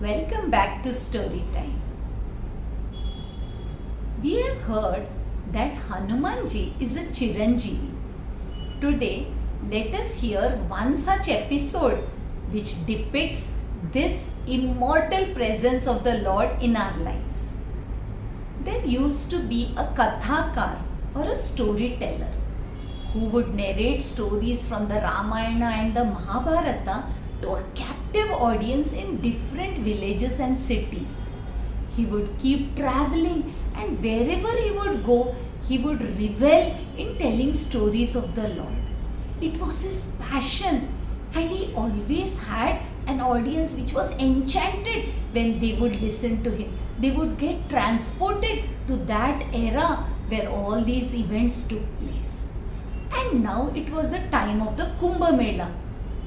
Welcome back to Story Time. We have heard that Hanumanji is a Chiranjivi. Today, let us hear one such episode which depicts this immortal presence of the Lord in our lives. There used to be a kathakar or a storyteller who would narrate stories from the Ramayana and the Mahabharata to a captive audience in different villages and cities. He would keep traveling, and wherever he would go, he would revel in telling stories of the Lord. It was his passion, and he always had an audience which was enchanted when they would listen to him. They would get transported to that era where all these events took place. And now it was the time of the Kumbh Mela,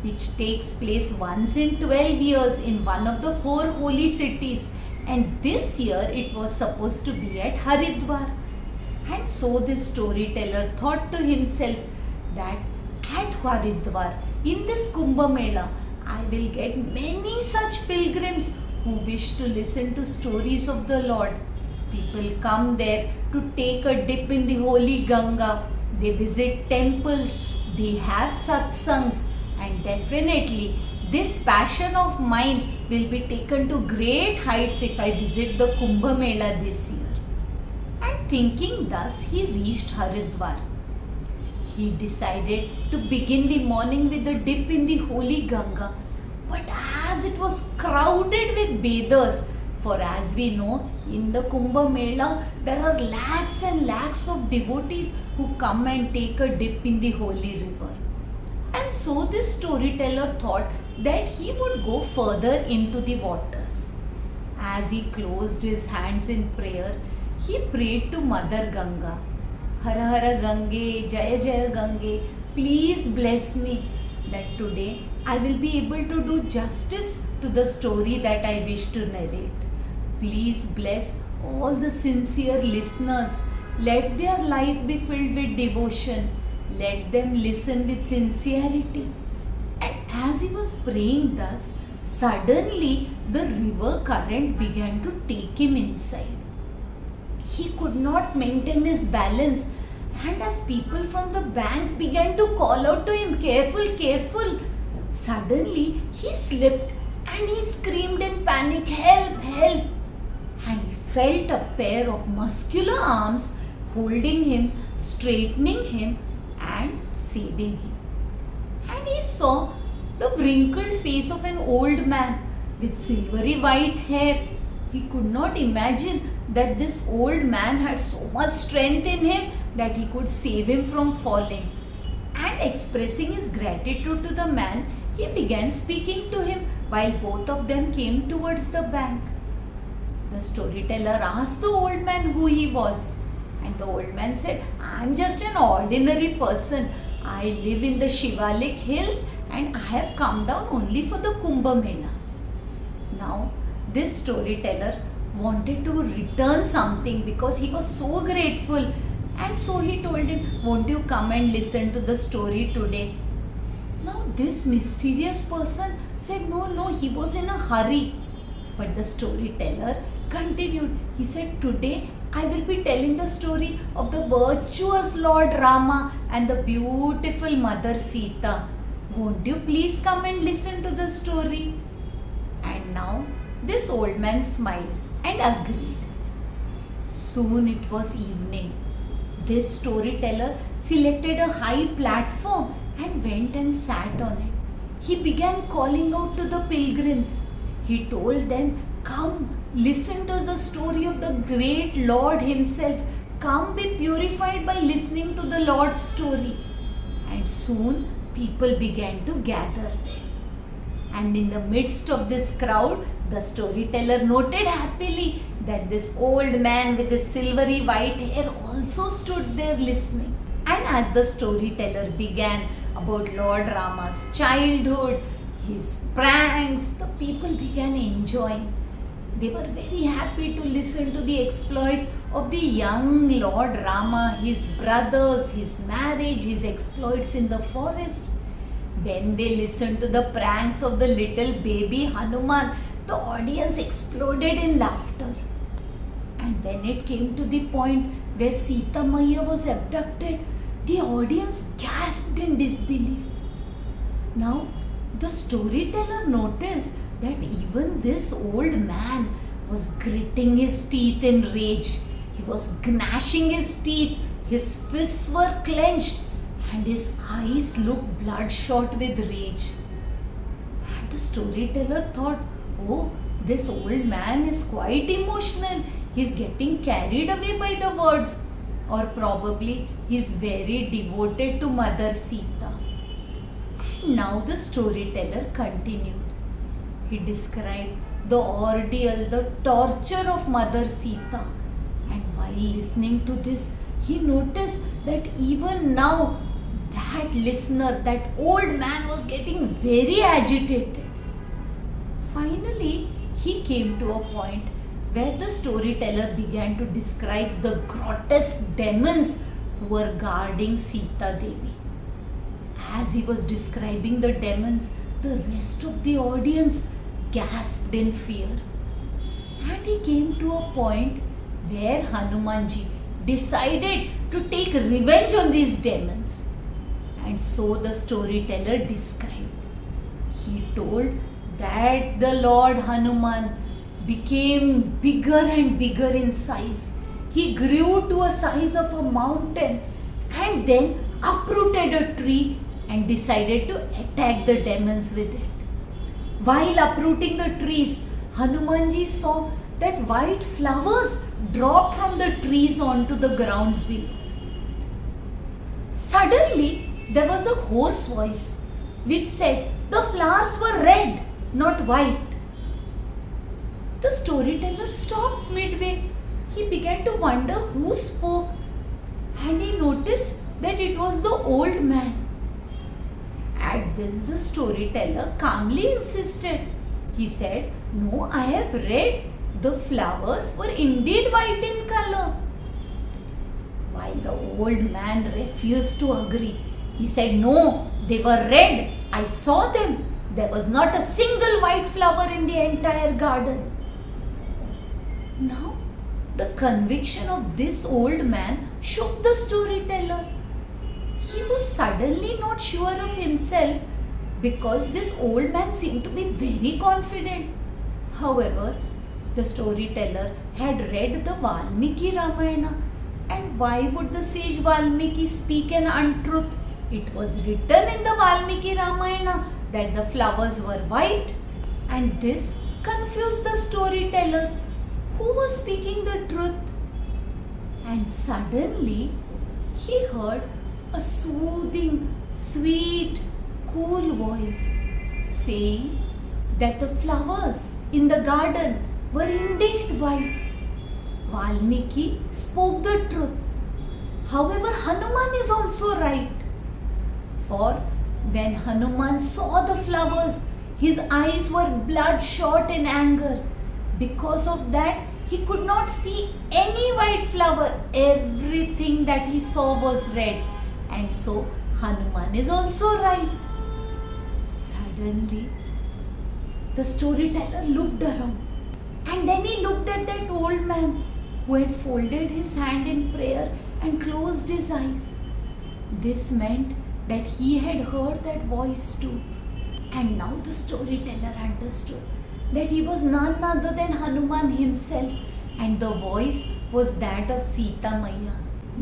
which takes place once in 12 years in one of the 4 holy cities, and this year it was supposed to be at Haridwar. And so this storyteller thought to himself that at Haridwar, in this Kumbh Mela, I will get many such pilgrims who wish to listen to stories of the Lord. People come there to take a dip in the holy Ganga. They visit temples, they have satsangs, and definitely this passion of mine will be taken to great heights if I visit the Kumbh Mela this year. And thinking thus, he reached Haridwar. He decided to begin the morning with a dip in the holy Ganga. But as it was crowded with bathers, for as we know, in the Kumbh Mela, there are lakhs and lakhs of devotees who come and take a dip in the holy river. And so this storyteller thought that he would go further into the waters. As he closed his hands in prayer, he prayed to Mother Ganga. Hara Hara Gange, Jaya Jaya Gange, please bless me that today I will be able to do justice to the story that I wish to narrate. Please bless all the sincere listeners. Let their life be filled with devotion. Let them listen with sincerity. And as he was praying thus, suddenly the river current began to take him inside. He could not maintain his balance, and as people from the banks began to call out to him, "Careful, careful!" Suddenly he slipped and he screamed in panic, "Help, help!" And he felt a pair of muscular arms holding him, straightening him and saving him. And he saw the wrinkled face of an old man with silvery white hair. He could not imagine that this old man had so much strength in him that he could save him from falling. And expressing his gratitude to the man, he began speaking to him while both of them came towards the bank. The storyteller asked the old man who he was. And the old man said, "I'm just an ordinary person. I live in the Shivalik hills and I have come down only for the Kumbh Mela." Now, this storyteller wanted to return something because he was so grateful. And so he told him, "Won't you come and listen to the story today?" Now, this mysterious person said, No, he was in a hurry. But the storyteller continued. He said, "Today I will be telling the story of the virtuous Lord Rama and the beautiful Mother Sita. Won't you please come and listen to the story?" And now this old man smiled and agreed. Soon it was evening. This storyteller selected a high platform and went and sat on it. He began calling out to the pilgrims. He told them, "Come, listen to the story of the great Lord himself. Come, be purified by listening to the Lord's story." And soon people began to gather there. And in the midst of this crowd, the storyteller noted happily that this old man with his silvery white hair also stood there listening. And as the storyteller began about Lord Rama's childhood, his pranks, the people began enjoying. They were very happy to listen to the exploits of the young Lord Rama, his brothers, his marriage, his exploits in the forest. When they listened to the pranks of the little baby Hanuman, The audience exploded in laughter. And when it came to the point where Sita Maya was abducted, the audience gasped in disbelief. Now, the storyteller noticed that even this old man was gritting his teeth in rage. He was gnashing his teeth, his fists were clenched, and his eyes looked bloodshot with rage. And the storyteller thought, oh, this old man is quite emotional. He's getting carried away by the words. Or probably he's very devoted to Mother Sita. And now the storyteller continued. He described the ordeal, the torture of Mother Sita. And while listening to this, he noticed that even now, that listener, that old man was getting very agitated. Finally, he came to a point where the storyteller began to describe the grotesque demons who were guarding Sita Devi. As he was describing the demons, the rest of the audience gasped in fear. And he came to a point where Hanumanji decided to take revenge on these demons. And so the storyteller described. He told that the Lord Hanuman became bigger and bigger in size. He grew to a size of a mountain and then uprooted a tree and decided to attack the demons with it. While uprooting the trees, Hanumanji saw that white flowers dropped from the trees onto the ground below. Suddenly, there was a hoarse voice which said the flowers were red, not white. The storyteller stopped midway. He began to wonder who spoke, and he noticed that it was the old man. At this, the storyteller calmly insisted. He said, "No, I have read. The flowers were indeed white in color." While the old man refused to agree, he said, "No, they were red. I saw them. There was not a single white flower in the entire garden." Now, the conviction of this old man shook the storyteller. He was suddenly not sure of himself because this old man seemed to be very confident. However, the storyteller had read the Valmiki Ramayana, and why would the sage Valmiki speak an untruth? It was written in the Valmiki Ramayana that the flowers were white, and this confused the storyteller, who was speaking the truth. And suddenly he heard a soothing, sweet, cool voice saying that the flowers in the garden were indeed white. Valmiki spoke the truth. However, Hanuman is also right. For when Hanuman saw the flowers, his eyes were bloodshot in anger. Because of that, he could not see any white flower. Everything that he saw was red. And so, Hanuman is also right. Suddenly, the storyteller looked around. And then he looked at that old man who had folded his hand in prayer and closed his eyes. This meant that he had heard that voice too. And now the storyteller understood that he was none other than Hanuman himself, and the voice was that of Sita Maya.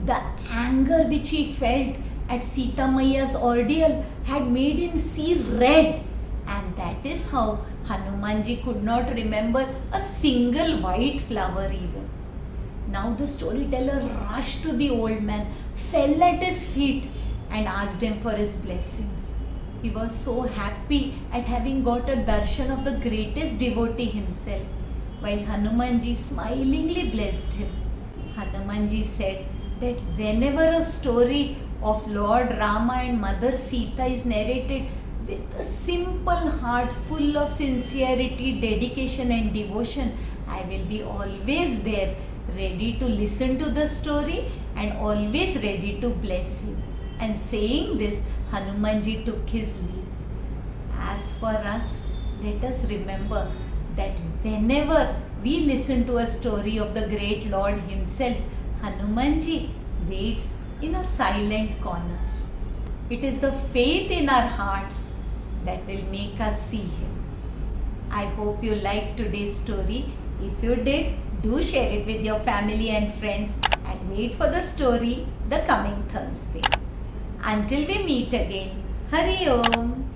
The anger which he felt at Sita Maya's ordeal had made him see red, and that is how Hanumanji could not remember a single white flower even. Now the storyteller rushed to the old man, fell at his feet and asked him for his blessings. He was so happy at having got a darshan of the greatest devotee himself, while Hanumanji smilingly blessed him. Hanumanji said that whenever a story of Lord Rama and Mother Sita is narrated with a simple heart full of sincerity, dedication and devotion, I will be always there, ready to listen to the story and always ready to bless you. And saying this, Hanumanji took his leave. As for us, let us remember that whenever we listen to a story of the great Lord himself, Hanumanji waits in a silent corner. It is the faith in our hearts that will make us see him. I hope you liked today's story. If you did, do share it with your family and friends and wait for the story the coming Thursday. Until we meet again, Hari Om.